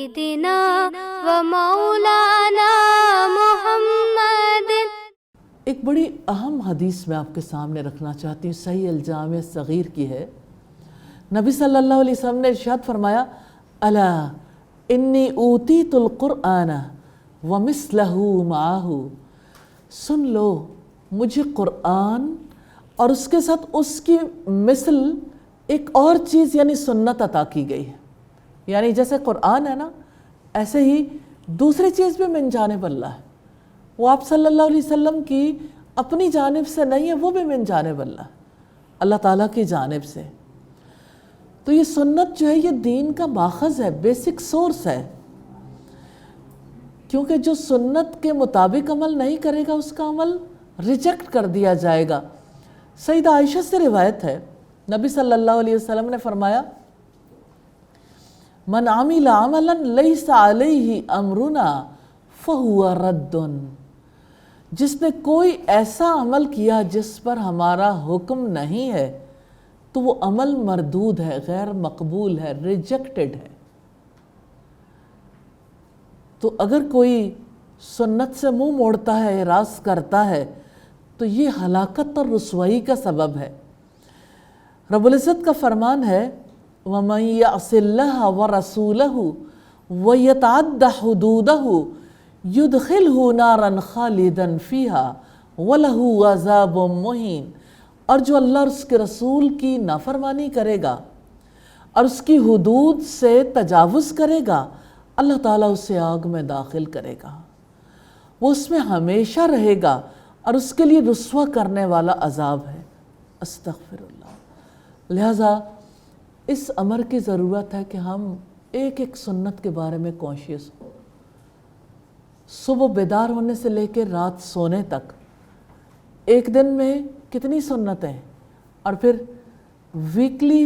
سيدنا ومولانا محمد۔ ایک بڑی اہم حدیث میں آپ کے سامنے رکھنا چاہتی ہوں، صحیح الجامع صغیر کی ہے۔ نبی صلی اللہ علیہ وسلم نے ارشاد فرمایا، الا انی اوتیت القرآن ومثلہ معہ، سن لو مجھے قرآن اور اس کے ساتھ اس کی مثل ایک اور چیز یعنی سنت عطا کی گئی ہے۔ یعنی جیسے قرآن ہے نا، ایسے ہی دوسری چیز بھی من جانب اللہ ہے، وہ آپ صلی اللہ علیہ وسلم کی اپنی جانب سے نہیں ہے، وہ بھی من جانب اللہ تعالیٰ کی جانب سے۔ تو یہ سنت جو ہے یہ دین کا ماخذ ہے، بیسک سورس ہے، کیونکہ جو سنت کے مطابق عمل نہیں کرے گا اس کا عمل ریجیکٹ کر دیا جائے گا۔ سیدہ عائشہ سے روایت ہے، نبی صلی اللہ علیہ وسلم نے فرمایا، من عمل عملا لیس علیہ امرنا فہو رد، جس نے کوئی ایسا عمل کیا جس پر ہمارا حکم نہیں ہے تو وہ عمل مردود ہے، غیر مقبول ہے، ریجیکٹڈ ہے۔ تو اگر کوئی سنت سے منہ موڑتا ہے، اعراض کرتا ہے، تو یہ ہلاکت اور رسوائی کا سبب ہے۔ رب العزت کا فرمان ہے، وَمَن يَعْصِ اللَّهَ وَرَسُولَهُ وَيَتَعَدَّ حُدُودَهُ يُدْخِلْهُ نَارًا خَالِدًا فِيهَا وَلَهُ عَذَابٌ مُّهِينٌ، اور جو اللہ اور اس کے رسول کی نافرمانی کرے گا اور اس کی حدود سے تجاوز کرے گا، اللہ تعالیٰ اسے آگ میں داخل کرے گا، وہ اس میں ہمیشہ رہے گا اور اس کے لیے رسوا کرنے والا عذاب ہے۔ استغفر اللہ۔ لہٰذا اس امر کی ضرورت ہے کہ ہم ایک ایک سنت کے بارے میں کانشیس ہوں۔ صبح بیدار ہونے سے لے کے رات سونے تک ایک دن میں کتنی سنتیں، اور پھر ویکلی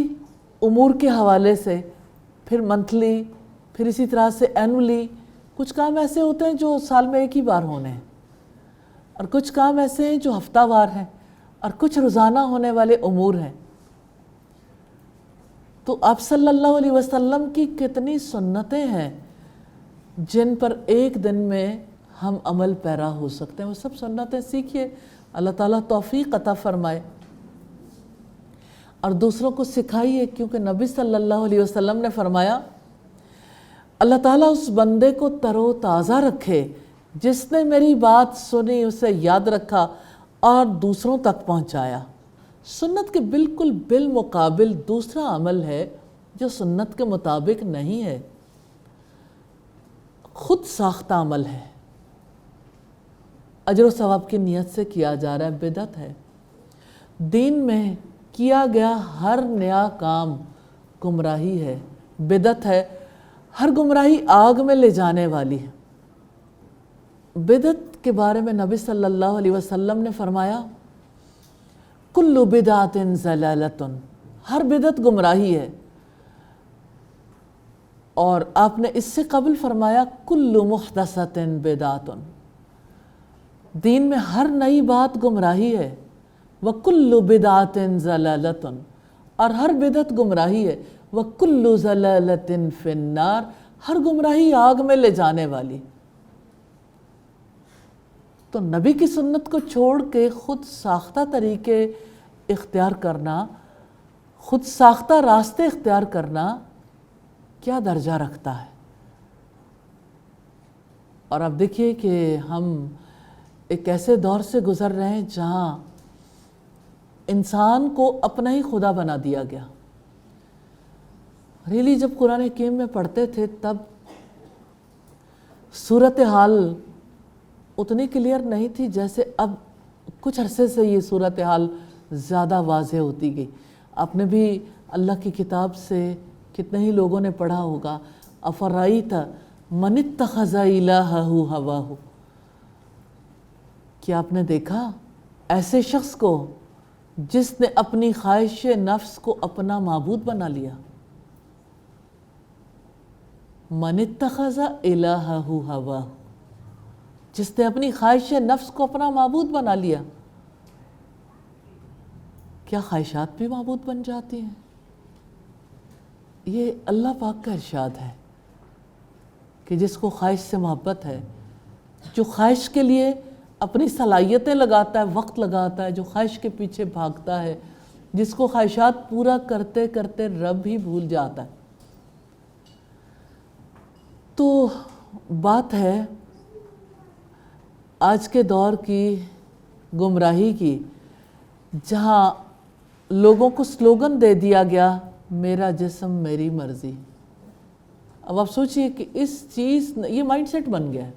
امور کے حوالے سے، پھر منتھلی، پھر اسی طرح سے اینولی۔ کچھ کام ایسے ہوتے ہیں جو سال میں ایک ہی بار ہونے ہیں، اور کچھ کام ایسے ہیں جو ہفتہ وار ہیں، اور کچھ روزانہ ہونے والے امور ہیں۔ تو آپ صلی اللہ علیہ وسلم کی کتنی سنتیں ہیں جن پر ایک دن میں ہم عمل پیرا ہو سکتے ہیں۔ وہ سب سنتیں سیکھیے، اللہ تعالیٰ توفیق عطا فرمائے، اور دوسروں کو سکھائیے، کیونکہ نبی صلی اللہ علیہ وسلم نے فرمایا، اللہ تعالیٰ اس بندے کو تر و تازہ رکھے جس نے میری بات سنی، اسے یاد رکھا اور دوسروں تک پہنچایا۔ سنت کے بالکل بالمقابل دوسرا عمل ہے جو سنت کے مطابق نہیں ہے، خود ساختہ عمل ہے، اجر و ثواب کی نیت سے کیا جا رہا ہے، بدعت ہے۔ دین میں کیا گیا ہر نیا کام گمراہی ہے، بدعت ہے، ہر گمراہی آگ میں لے جانے والی ہے۔ بدعت کے بارے میں نبی صلی اللہ علیہ وسلم نے فرمایا، کل بدعت ضلالۃ، ہر بدعت گمراہی ہے، اور آپ نے اس سے قبل فرمایا، کل محدثۃ بدعۃ، دین میں ہر نئی بات گمراہی ہے، وکل بدعت ضلالۃ، اور ہر بدعت گمراہی ہے، وکل ضلالۃ فی النار، ہر گمراہی آگ میں لے جانے والی۔ تو نبی کی سنت کو چھوڑ کے خود ساختہ طریقے اختیار کرنا، خود ساختہ راستے اختیار کرنا کیا درجہ رکھتا ہے۔ اور اب دیکھیے کہ ہم ایک ایسے دور سے گزر رہے ہیں جہاں انسان کو اپنا ہی خدا بنا دیا گیا۔ ریلی جب قرآن حکیم میں پڑھتے تھے تب صورتحال اتنی کلیئر نہیں تھی جیسے اب کچھ عرصے سے یہ صورتحال زیادہ واضح ہوتی گئی۔ آپ نے بھی اللہ کی کتاب سے کتنے ہی لوگوں نے پڑھا ہوگا، افرائیت من اتخذ الہہ ہواہ، کیا آپ نے دیکھا ایسے شخص کو جس نے اپنی خواہش نفس کو اپنا معبود بنا لیا؟ من اتخذ الہہ ہواہ، جس نے اپنی خواہش نفس کو اپنا معبود بنا لیا۔ کیا خواہشات بھی معبود بن جاتی ہیں؟ یہ اللہ پاک کا ارشاد ہے۔ کہ جس کو خواہش سے محبت ہے، جو خواہش کے لیے اپنی صلاحیتیں لگاتا ہے، وقت لگاتا ہے، جو خواہش کے پیچھے بھاگتا ہے، جس کو خواہشات پورا کرتے کرتے رب ہی بھول جاتا ہے۔ تو بات ہے آج کے دور کی گمراہی کی، جہاں لوگوں کو سلوگن دے دیا گیا، میرا جسم میری مرضی۔ اب آپ سوچئے کہ اس چیز یہ مائنڈ سیٹ بن گیا ہے،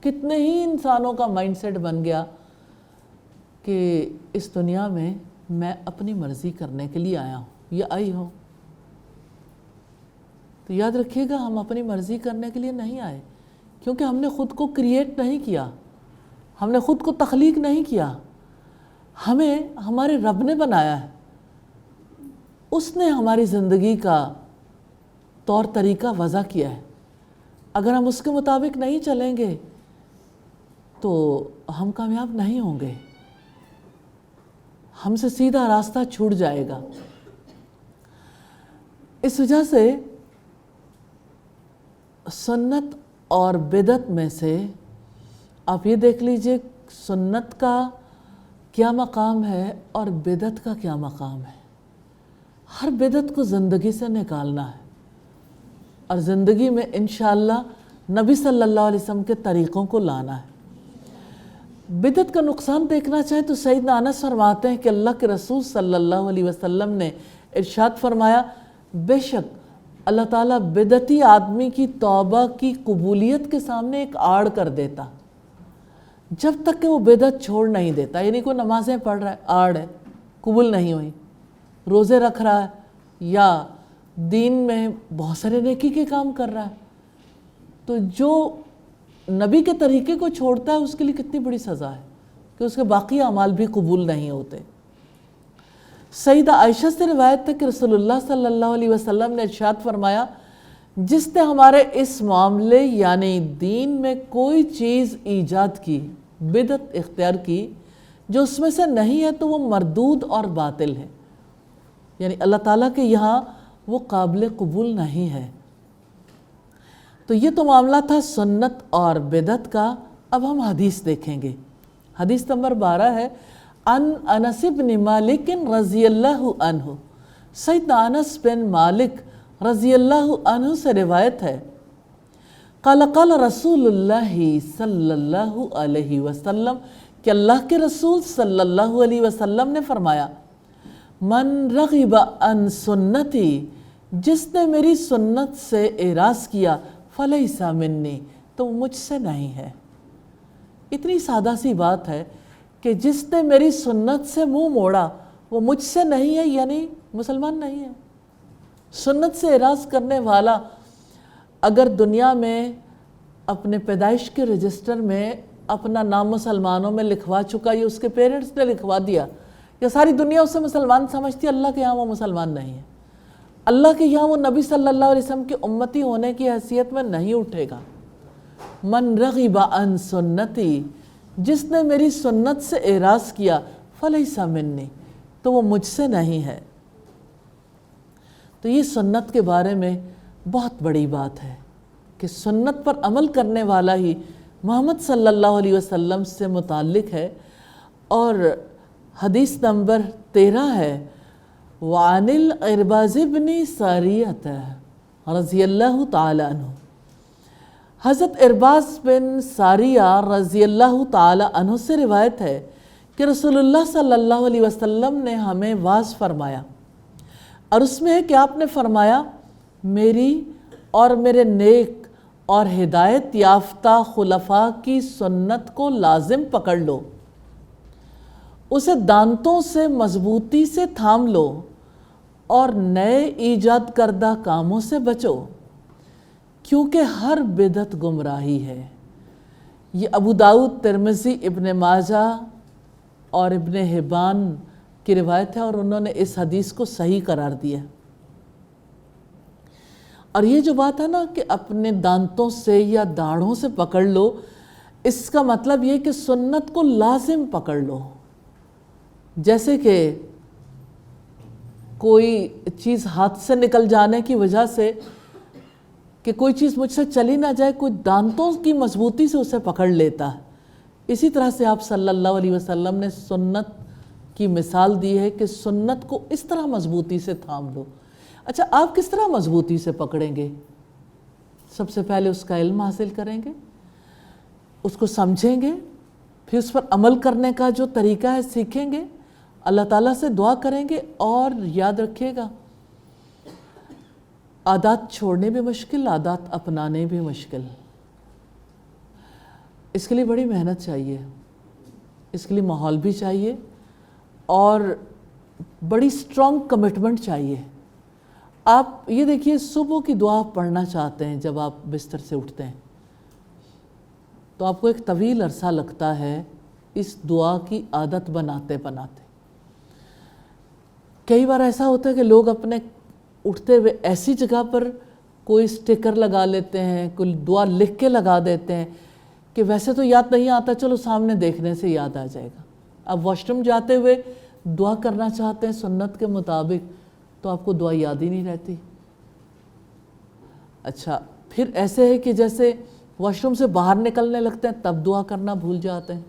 کتنے ہی انسانوں کا مائنڈ سیٹ بن گیا کہ اس دنیا میں اپنی مرضی کرنے کے لیے آیا ہوں یا آئی ہوں۔ تو یاد رکھیے گا، ہم اپنی مرضی کرنے کے لیے نہیں آئے، کیونکہ ہم نے خود کو کریٹ نہیں کیا، ہم نے خود کو تخلیق نہیں کیا، ہمیں ہمارے رب نے بنایا ہے۔ اس نے ہماری زندگی کا طور طریقہ وضع کیا ہے۔ اگر ہم اس کے مطابق نہیں چلیں گے تو ہم کامیاب نہیں ہوں گے، ہم سے سیدھا راستہ چھوٹ جائے گا۔ اس وجہ سے سنت اور بدعت میں سے آپ یہ دیکھ لیجئے سنت کا کیا مقام ہے اور بدعت کا کیا مقام ہے۔ ہر بدعت کو زندگی سے نکالنا ہے اور زندگی میں انشاءاللہ نبی صلی اللہ علیہ وسلم کے طریقوں کو لانا ہے۔ بدعت کا نقصان دیکھنا چاہے تو سیدنا انس فرماتے ہیں کہ اللہ کے رسول صلی اللہ علیہ وسلم نے ارشاد فرمایا، بے شک اللہ تعالیٰ بدعتی آدمی کی توبہ کی قبولیت کے سامنے ایک آڑ کر دیتا جب تک کہ وہ بدعت چھوڑ نہیں دیتا۔ یعنی کوئی نمازیں پڑھ رہا ہے، آڑ ہے، قبول نہیں ہوئی، روزے رکھ رہا ہے یا دین میں بہت سارے نیکی کے کام کر رہا ہے، تو جو نبی کے طریقے کو چھوڑتا ہے اس کے لیے کتنی بڑی سزا ہے کہ اس کے باقی اعمال بھی قبول نہیں ہوتے۔ سیدہ عائشہ سے روایت ہے کہ رسول اللہ صلی اللہ علیہ وسلم نے ارشاد فرمایا، جس نے ہمارے اس معاملے یعنی دین میں کوئی چیز ایجاد کی، بدعت اختیار کی، جو اس میں سے نہیں ہے تو وہ مردود اور باطل ہے، یعنی اللہ تعالیٰ کے یہاں وہ قابل قبول نہیں ہے۔ تو یہ تو معاملہ تھا سنت اور بدعت کا۔ اب ہم حدیث دیکھیں گے۔ حدیث نمبر 12 ہے، ان انس بن مالک رضی اللہ عنہ، سیدنا انس بن مالک رضی اللہ عنہ سے روایت ہے، قال قال رسول اللہ صلی اللہ علیہ وسلم، کہ اللہ کے رسول صلی اللہ علیہ وسلم نے فرمایا، من رغب عن سنتی، جس نے میری سنت سے اعراض کیا، فلیس منی، تو وہ مجھ سے نہیں ہے۔ اتنی سادہ سی بات ہے کہ جس نے میری سنت سے منہ موڑا وہ مجھ سے نہیں ہے، یعنی مسلمان نہیں ہے۔ سنت سے اعراض کرنے والا اگر دنیا میں اپنے پیدائش کے رجسٹر میں اپنا نام مسلمانوں میں لکھوا چکا، یا اس کے پیرنٹس نے لکھوا دیا، یا ساری دنیا اسے مسلمان سمجھتی ہے، اللہ کے یہاں وہ مسلمان نہیں ہے۔ اللہ کے یہاں وہ نبی صلی اللہ علیہ وسلم کے امتی ہونے کی حیثیت میں نہیں اٹھے گا۔ من رغب عن سنتی، جس نے میری سنت سے اعراض کیا، فلیس منی، تو وہ مجھ سے نہیں ہے۔ تو یہ سنت کے بارے میں بہت بڑی بات ہے کہ سنت پر عمل کرنے والا ہی محمد صلی اللہ علیہ وسلم سے متعلق ہے۔ اور حدیث نمبر 13 ہے، وعن العرباض بن ساریۃ رضی اللہ تعالی عنہ، حضرت عرباض بن ساریہ رضی اللہ تعالی عنہ سے روایت ہے کہ رسول اللہ صلی اللہ علیہ وسلم نے ہمیں واعظ فرمایا، اور اس میں ہے کہ آپ نے فرمایا، میری اور میرے نیک اور ہدایت یافتہ خلفاء کی سنت کو لازم پکڑ لو، اسے دانتوں سے مضبوطی سے تھام لو، اور نئے ایجاد کردہ کاموں سے بچو، کیونکہ ہر بدعت گمراہی ہے۔ یہ ابو داؤد، ترمذی، ابن ماجہ اور ابن حبان کی روایت ہے، اور انہوں نے اس حدیث کو صحیح قرار دیا۔ اور یہ جو بات ہے نا کہ اپنے دانتوں سے یا داڑھوں سے پکڑ لو، اس کا مطلب یہ کہ سنت کو لازم پکڑ لو۔ جیسے کہ کوئی چیز ہاتھ سے نکل جانے کی وجہ سے کہ کوئی چیز مجھ سے چلی نہ جائے، کوئی دانتوں کی مضبوطی سے اسے پکڑ لیتا ہے۔ اسی طرح سے آپ صلی اللہ علیہ وسلم نے سنت کی مثال دی ہے کہ سنت کو اس طرح مضبوطی سے تھام لو۔ اچھا، آپ کس طرح مضبوطی سے پکڑیں گے؟ سب سے پہلے اس کا علم حاصل کریں گے، اس کو سمجھیں گے، پھر اس پر عمل کرنے کا جو طریقہ ہے سیکھیں گے، اللہ تعالیٰ سے دعا کریں گے، اور یاد رکھیے گا عادات چھوڑنے بھی مشکل، عادات اپنانے بھی مشکل۔ اس کے لیے بڑی محنت چاہیے، اس کے لیے ماحول بھی چاہیے، اور بڑی اسٹرانگ کمٹمنٹ چاہیے۔ آپ یہ دیکھیے، صبح کی دعا پڑھنا چاہتے ہیں، جب آپ بستر سے اٹھتے ہیں تو آپ کو ایک طویل عرصہ لگتا ہے اس دعا کی عادت بناتے بناتے۔ کئی بار ایسا ہوتا ہے کہ لوگ اپنے اٹھتے ہوئے ایسی جگہ پر کوئی سٹیکر لگا لیتے ہیں، کوئی دعا لکھ کے لگا دیتے ہیں کہ ویسے تو یاد نہیں آتا، چلو سامنے دیکھنے سے یاد آ جائے گا۔ اب واش روم جاتے ہوئے دعا کرنا چاہتے ہیں سنت کے مطابق تو آپ کو دعا یاد ہی نہیں رہتی۔ اچھا، پھر ایسے ہے کہ جیسے واش روم سے باہر نکلنے لگتے ہیں تب دعا کرنا بھول جاتے ہیں۔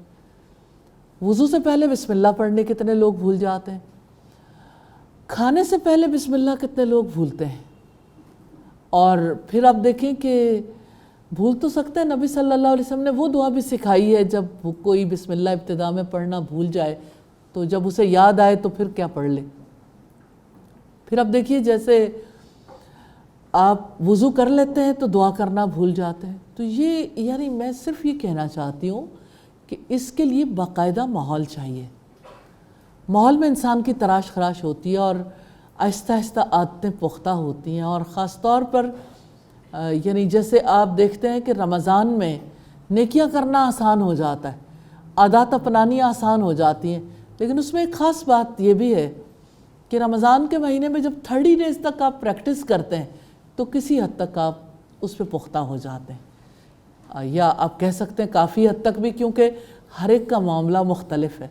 وضو سے پہلے بسم اللہ پڑھنے کتنے لوگ بھول جاتے ہیں۔ کھانے سے پہلے بسم اللہ کتنے لوگ بھولتے ہیں۔ اور پھر آپ دیکھیں کہ بھول تو سکتے ہیں، نبی صلی اللہ علیہ وسلم نے وہ دعا بھی سکھائی ہے، جب کوئی بسم اللہ ابتدا میں پڑھنا بھول جائے تو جب اسے یاد آئے تو پھر کیا پڑھ لے۔ پھر آپ دیکھیے، جیسے آپ وضو کر لیتے ہیں تو دعا کرنا بھول جاتے ہیں۔ تو یہ یعنی میں صرف یہ کہنا چاہتی ہوں کہ اس کے لیے باقاعدہ ماحول چاہیے۔ ماحول میں انسان کی تراش خراش ہوتی ہے، اور آہستہ آہستہ عادتیں پختہ ہوتی ہیں، اور خاص طور پر یعنی جیسے آپ دیکھتے ہیں کہ رمضان میں نیکیاں کرنا آسان ہو جاتا ہے، عادات اپنانی آسان ہو جاتی ہیں، لیکن اس میں ایک خاص بات یہ بھی ہے کہ رمضان کے مہینے میں جب 30 ڈیز تک آپ پریکٹس کرتے ہیں تو کسی حد تک آپ اس پہ پختہ ہو جاتے ہیں، یا آپ کہہ سکتے ہیں کافی حد تک بھی، کیونکہ ہر ایک کا معاملہ مختلف ہے۔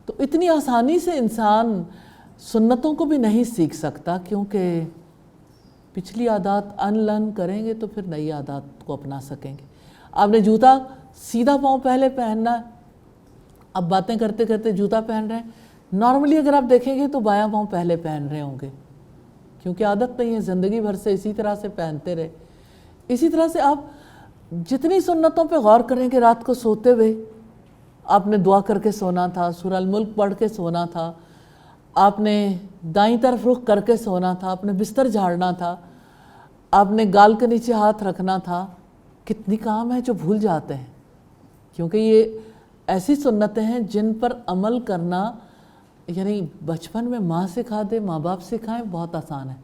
تو اتنی آسانی سے انسان سنتوں کو بھی نہیں سیکھ سکتا، کیونکہ پچھلی عادات ان لرن کریں گے تو پھر نئی عادات کو اپنا سکیں گے۔ آپ نے جوتا سیدھا پاؤں پہلے پہننا ہے، اب باتیں کرتے کرتے جوتا پہن رہے ہیں، نارملی اگر آپ دیکھیں گے تو بایاں پاؤں پہلے پہن رہے ہوں گے، کیونکہ عادت نہیں ہے، زندگی بھر سے اسی طرح سے پہنتے رہے۔ اسی طرح سے آپ جتنی سنتوں پہ غور کریں کہ رات کو سوتے ہوئے آپ نے دعا کر کے سونا تھا، سورہ الملک پڑھ کے سونا تھا، آپ نے دائیں طرف رخ کر کے سونا تھا، آپ نے بستر جھاڑنا تھا، آپ نے گال کے نیچے ہاتھ رکھنا تھا، کتنی کام ہے جو بھول جاتے ہیں، کیونکہ یہ ایسی سنتیں ہیں جن پر عمل کرنا یعنی بچپن میں ماں سکھا دے، ماں باپ سکھائیں، بہت آسان ہے،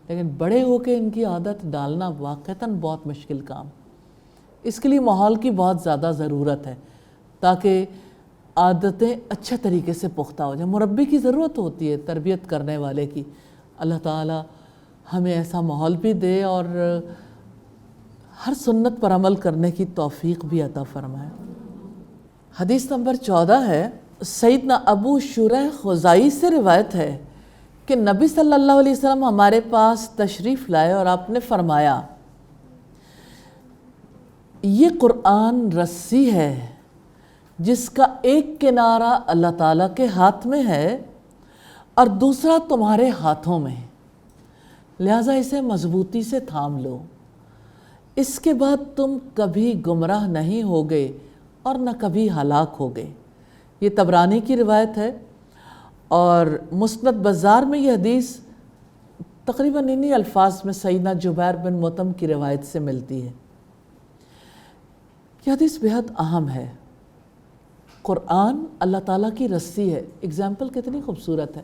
لیکن بڑے ہو کے ان کی عادت ڈالنا واقعتاً بہت مشکل کام۔ اس کے لیے ماحول کی بہت زیادہ ضرورت ہے تاکہ عادتیں اچھے طریقے سے پختہ ہو جائیں۔ مربی کی ضرورت ہوتی ہے، تربیت کرنے والے کی۔ اللہ تعالی ہمیں ایسا ماحول بھی دے اور ہر سنت پر عمل کرنے کی توفیق بھی عطا فرمائے۔ حدیث نمبر 14 ہے، سیدنا ابو شریح خزائی سے روایت ہے کہ نبی صلی اللہ علیہ وسلم ہمارے پاس تشریف لائے اور آپ نے فرمایا، یہ قرآن رسی ہے جس کا ایک کنارہ اللہ تعالیٰ کے ہاتھ میں ہے اور دوسرا تمہارے ہاتھوں میں، لہٰذا اسے مضبوطی سے تھام لو، اس کے بعد تم کبھی گمراہ نہیں ہوگے اور نہ کبھی ہلاک ہوگے۔ یہ طبرانی کی روایت ہے، اور مسند بزار میں یہ حدیث تقریباً انہی الفاظ میں سیدنا جبیر بن مطعم کی روایت سے ملتی ہے۔ یہ حدیث بہت اہم ہے۔ قرآن اللہ تعالیٰ کی رسی ہے۔ اگزامپل کتنی خوبصورت ہے،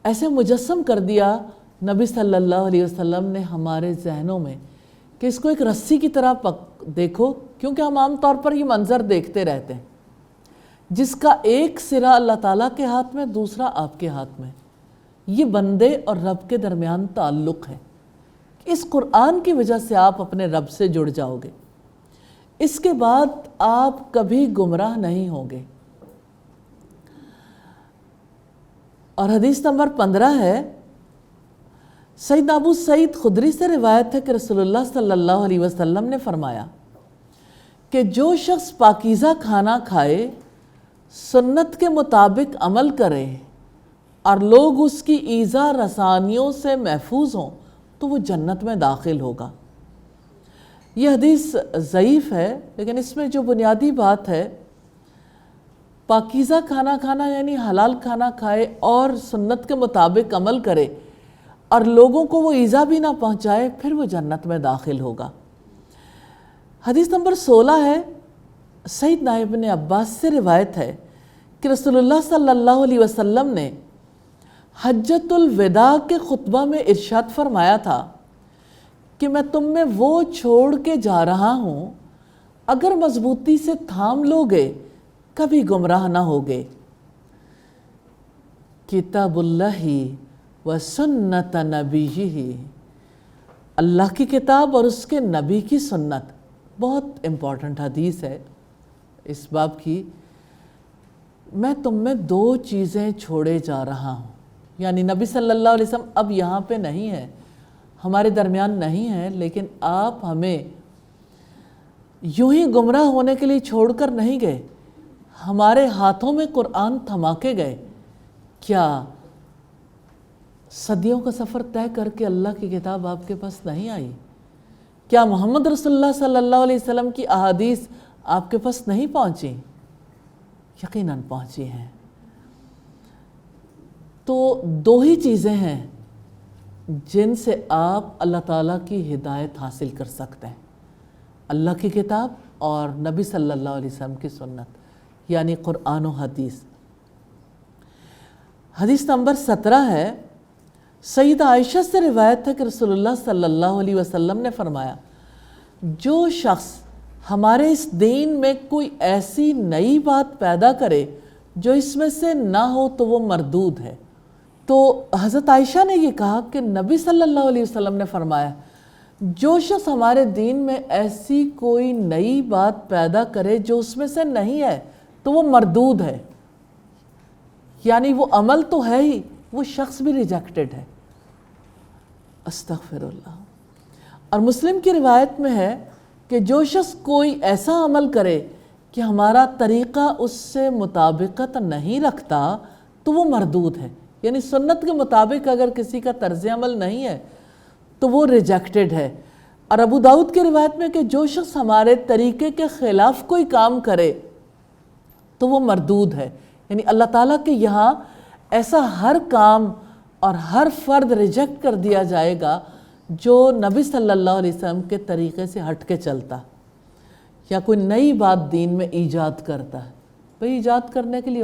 ایسے مجسم کر دیا نبی صلی اللہ علیہ وسلم نے ہمارے ذہنوں میں کہ اس کو ایک رسی کی طرح دیکھو، کیونکہ ہم عام طور پر یہ منظر دیکھتے رہتے ہیں، جس کا ایک سرا اللہ تعالیٰ کے ہاتھ میں، دوسرا آپ کے ہاتھ میں۔ یہ بندے اور رب کے درمیان تعلق ہے۔ اس قرآن کی وجہ سے آپ اپنے رب سے جڑ جاؤ گے، اس کے بعد آپ کبھی گمراہ نہیں ہوں گے۔ اور حدیث نمبر 15 ہے، سیدنا ابو سعید خدری سے روایت ہے کہ رسول اللہ صلی اللہ علیہ وسلم نے فرمایا کہ جو شخص پاکیزہ کھانا کھائے، سنت کے مطابق عمل کرے اور لوگ اس کی ایذا رسانیوں سے محفوظ ہوں تو وہ جنت میں داخل ہوگا۔ یہ حدیث ضعیف ہے، لیکن اس میں جو بنیادی بات ہے، پاکیزہ کھانا کھانا یعنی حلال کھانا کھائے اور سنت کے مطابق عمل کرے اور لوگوں کو وہ ایذا بھی نہ پہنچائے، پھر وہ جنت میں داخل ہوگا۔ حدیث نمبر 16 ہے، سیدنا ابن عباس سے روایت ہے کہ رسول اللہ صلی اللہ علیہ وسلم نے حجۃ الوداع کے خطبہ میں ارشاد فرمایا تھا کہ میں تم میں وہ چھوڑ کے جا رہا ہوں، اگر مضبوطی سے تھام لوگے کبھی گمراہ نہ ہوگے۔ کتاب اللہ و سنت نبیہ، اللہ کی کتاب اور اس کے نبی کی سنت، بہت امپورٹنٹ حدیث ہے اس باب کی۔ میں تم میں 2 چیزیں چھوڑے جا رہا ہوں، یعنی نبی صلی اللہ علیہ وسلم اب یہاں پہ نہیں ہے، ہمارے درمیان نہیں ہے، لیکن آپ ہمیں یوں ہی گمراہ ہونے کے لیے چھوڑ کر نہیں گئے، ہمارے ہاتھوں میں قرآن تھما کے گئے۔ کیا صدیوں کا سفر طے کر کے اللہ کی کتاب آپ کے پاس نہیں آئی؟ کیا محمد رسول اللہ صلی اللہ علیہ وسلم کی احادیث آپ کے پاس نہیں پہنچی؟ یقیناً پہنچی ہیں۔ تو 2 ہی چیزیں ہیں جن سے آپ اللہ تعالیٰ کی ہدایت حاصل کر سکتے ہیں، اللہ کی کتاب اور نبی صلی اللہ علیہ وسلم کی سنت، یعنی قرآن و حدیث۔ حدیث نمبر 17 ہے، سیدہ عائشہ سے روایت ہے کہ رسول اللہ صلی اللہ علیہ وسلم نے فرمایا، جو شخص ہمارے اس دین میں کوئی ایسی نئی بات پیدا کرے جو اس میں سے نہ ہو تو وہ مردود ہے۔ تو حضرت عائشہ نے یہ کہا کہ نبی صلی اللہ علیہ وسلم نے فرمایا، جو شخص ہمارے دین میں ایسی کوئی نئی بات پیدا کرے جو اس میں سے نہیں ہے تو وہ مردود ہے، یعنی وہ عمل تو ہے ہی، وہ شخص بھی ریجیکٹڈ ہے۔ استغفر اللہ۔ اور مسلم کی روایت میں ہے کہ جو شخص کوئی ایسا عمل کرے کہ ہمارا طریقہ اس سے مطابقت نہیں رکھتا تو وہ مردود ہے، یعنی سنت کے مطابق اگر کسی کا طرز عمل نہیں ہے تو وہ ریجیکٹڈ ہے۔ اور ابو داؤد کی روایت میں کہ جو شخص ہمارے طریقے کے خلاف کوئی کام کرے تو وہ مردود ہے، یعنی اللہ تعالیٰ کے یہاں ایسا ہر کام اور ہر فرد ریجیکٹ کر دیا جائے گا جو نبی صلی اللہ علیہ وسلم کے طریقے سے ہٹ کے چلتا یا کوئی نئی بات دین میں ایجاد کرتا ہے۔ بھئی ایجاد کرنے کے لیے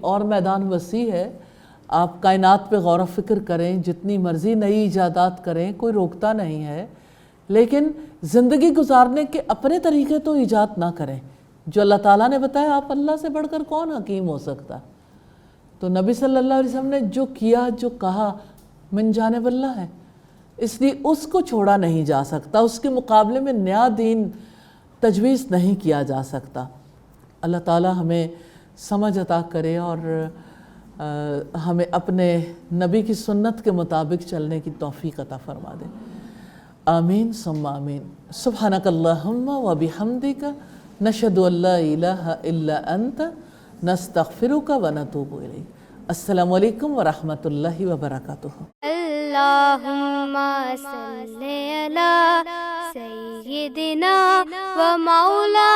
اور میدان وسیع ہے، آپ کائنات پہ غور و فکر کریں، جتنی مرضی نئی ایجادات کریں، کوئی روکتا نہیں ہے، لیکن زندگی گزارنے کے اپنے طریقے تو ایجاد نہ کریں۔ جو اللہ تعالیٰ نے بتایا، آپ اللہ سے بڑھ کر کون حکیم ہو سکتا؟ تو نبی صلی اللہ علیہ وسلم نے جو کیا، جو کہا، من جانب اللہ ہے، اس لیے اس کو چھوڑا نہیں جا سکتا، اس کے مقابلے میں نیا دین تجویز نہیں کیا جا سکتا۔ اللہ تعالیٰ ہمیں سمجھ عطا کرے اور ہمیں اپنے نبی کی سنت کے مطابق چلنے کی توفیق عطا فرما دے۔ آمین ثم آمین۔ سبحانک اللہم و بحمدک، نشہد ان لا الہ الا انت، نستغفرک و نتوب الیک۔ السلام علیکم ورحمۃ اللہ وبرکاتہ۔ اللہم صلی علی سیدنا و مولانا